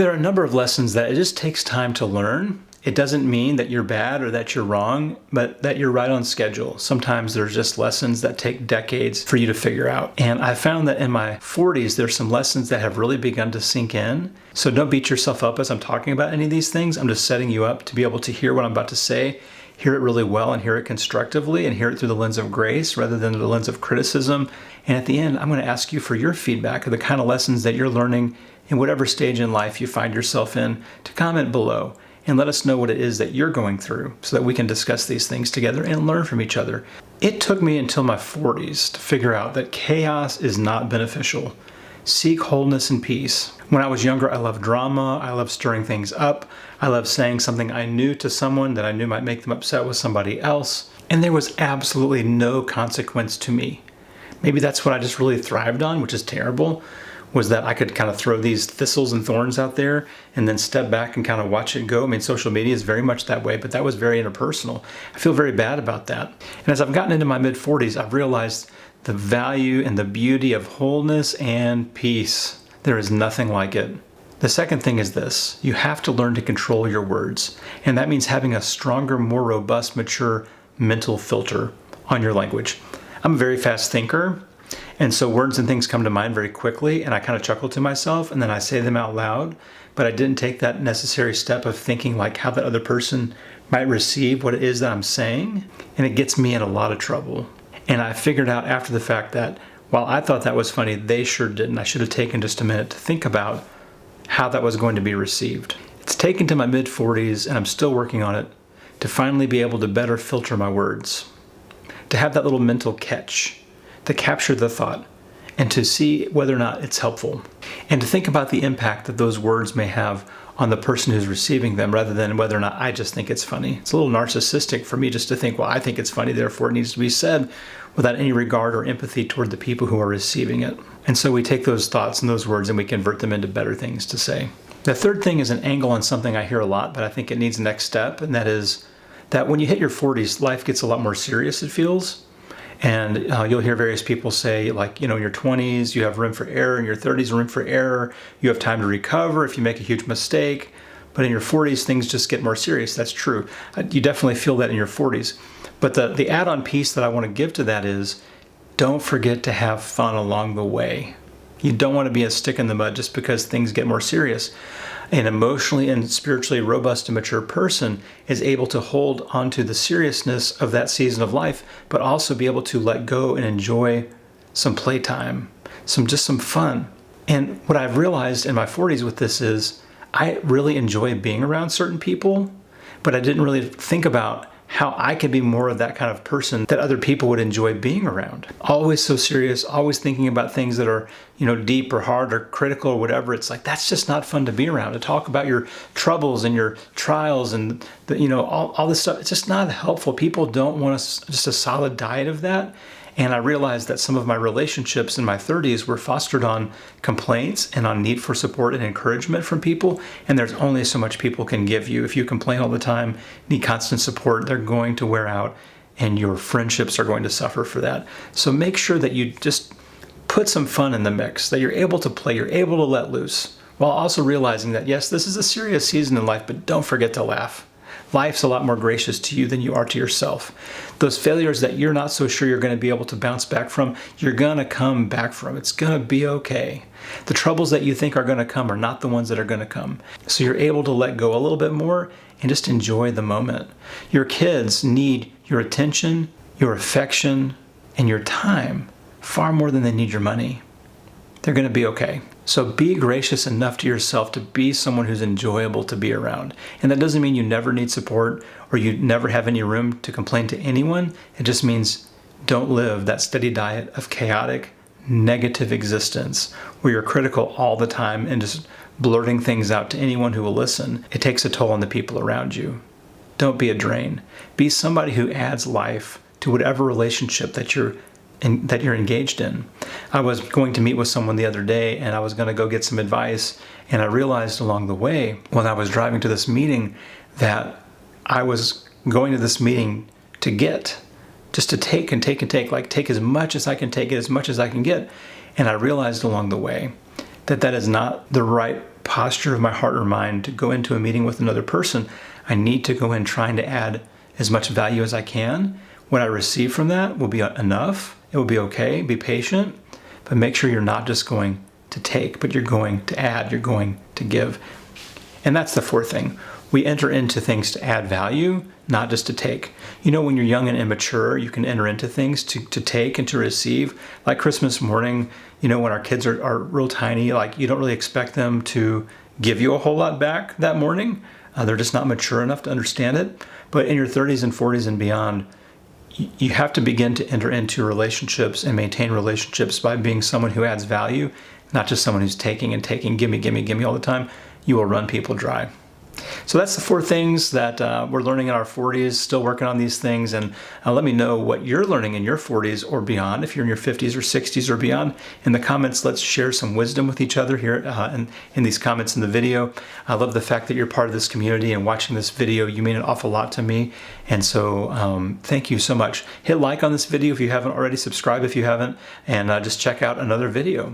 There are a number of lessons that it just takes time to learn. It doesn't mean that you're bad or that you're wrong, but that you're right on schedule. Sometimes there's just lessons that take decades for you to figure out. And I found that in my 40s, there's some lessons that have really begun to sink in. So don't beat yourself up as I'm talking about any of these things. I'm just setting you up to be able to hear what I'm about to say, hear it really well and hear it constructively and hear it through the lens of grace rather than the lens of criticism. And at the end, I'm going to ask you for your feedback of the kind of lessons that you're learning in whatever stage in life you find yourself in, to comment below and let us know what it is that you're going through so that we can discuss these things together and learn from each other. It took me until my 40s to figure out that chaos is not beneficial. Seek wholeness and peace. When I was younger, I loved drama. I loved stirring things up. I loved saying something I knew to someone that I knew might make them upset with somebody else. And there was absolutely no consequence to me. Maybe that's what I just really thrived on, which is terrible, was that I could kind of throw these thistles and thorns out there and then step back and kind of watch it go. I mean, social media is very much that way, but that was very interpersonal. I feel very bad about that. And as I've gotten into my mid-40s, I've realized the value and the beauty of wholeness and peace. There is nothing like it. The second thing is this: you have to learn to control your words. And that means having a stronger, more robust, mature mental filter on your language. I'm a very fast thinker. And so words and things come to mind very quickly, and I kind of chuckle to myself, and then I say them out loud, but I didn't take that necessary step of thinking like how the other person might receive what it is that I'm saying, and it gets me in a lot of trouble. And I figured out after the fact that while I thought that was funny, they sure didn't. I should have taken just a minute to think about how that was going to be received. It's taken to my mid-40s, and I'm still working on it, to finally be able to better filter my words, to have that little mental catch, to capture the thought and to see whether or not it's helpful, and to think about the impact that those words may have on the person who's receiving them rather than whether or not I just think it's funny. It's a little narcissistic for me just to think, well, I think it's funny, therefore it needs to be said, without any regard or empathy toward the people who are receiving it. And so we take those thoughts and those words and we convert them into better things to say. The third thing is an angle on something I hear a lot, but I think it needs a next step, and that is that when you hit your 40s, life gets a lot more serious, it feels. And you'll hear various people say, like, in your 20s, you have room for error. In your 30s, room for error. You have time to recover if you make a huge mistake. But in your 40s, things just get more serious. That's true. You definitely feel that in your 40s. But the add-on piece that I want to give to that is, don't forget to have fun along the way. You don't want to be a stick in the mud just because things get more serious. An emotionally and spiritually robust and mature person is able to hold onto the seriousness of that season of life, but also be able to let go and enjoy some playtime, just some fun. And what I've realized in my 40s with this is I really enjoy being around certain people, but I didn't really think about how I could be more of that kind of person that other people would enjoy being around. Always so serious, always thinking about things that are, deep or hard or critical or whatever. It's like, that's just not fun to be around. To talk about your troubles and your trials and all this stuff, it's just not helpful. People don't want just a solid diet of that. And I realized that some of my relationships in my 30s were fostered on complaints and on need for support and encouragement from people. And there's only so much people can give you. If you complain all the time, need constant support, they're going to wear out and your friendships are going to suffer for that. So make sure that you just put some fun in the mix, that you're able to play, you're able to let loose, while also realizing that, yes, this is a serious season in life, but don't forget to laugh. Life's a lot more gracious to you than you are to yourself. Those failures that you're not so sure you're going to be able to bounce back from, you're going to come back from. It's going to be okay. The troubles that you think are going to come are not the ones that are going to come. So you're able to let go a little bit more and just enjoy the moment. Your kids need your attention, your affection, and your time far more than they need your money. They're going to be okay. So be gracious enough to yourself to be someone who's enjoyable to be around. And that doesn't mean you never need support or you never have any room to complain to anyone. It just means don't live that steady diet of chaotic, negative existence where you're critical all the time and just blurting things out to anyone who will listen. It takes a toll on the people around you. Don't be a drain. Be somebody who adds life to whatever relationship that you're engaged in. I was going to meet with someone the other day and I was going to go get some advice, and I realized along the way when I was driving to this meeting that I was going to this meeting to take as much as I can take, get as much as I can get. And I realized along the way that that is not the right posture of my heart or mind to go into a meeting with another person, I need to go in trying to add as much value as I can. What I receive from that will be enough. It will be okay. Be patient, but make sure you're not just going to take, but you're going to add, you're going to give. And that's the fourth thing. We enter into things to add value, not just to take. You know, when you're young and immature, you can enter into things to take and to receive. Like Christmas morning, you know, when our kids are real tiny, like you don't really expect them to give you a whole lot back that morning. They're just not mature enough to understand it. But in your 30s and 40s and beyond, you have to begin to enter into relationships and maintain relationships by being someone who adds value, not just someone who's taking and taking, gimme, gimme, gimme all the time. You will run people dry. So that's the four things that we're learning in our 40s, still working on these things. And let me know what you're learning in your 40s or beyond. If you're in your 50s or 60s or beyond, in the comments, let's share some wisdom with each other here in these comments in the video. I love the fact that you're part of this community and watching this video. You mean an awful lot to me. And so thank you so much. Hit like on this video if you haven't already, subscribe if you haven't, and just check out another video.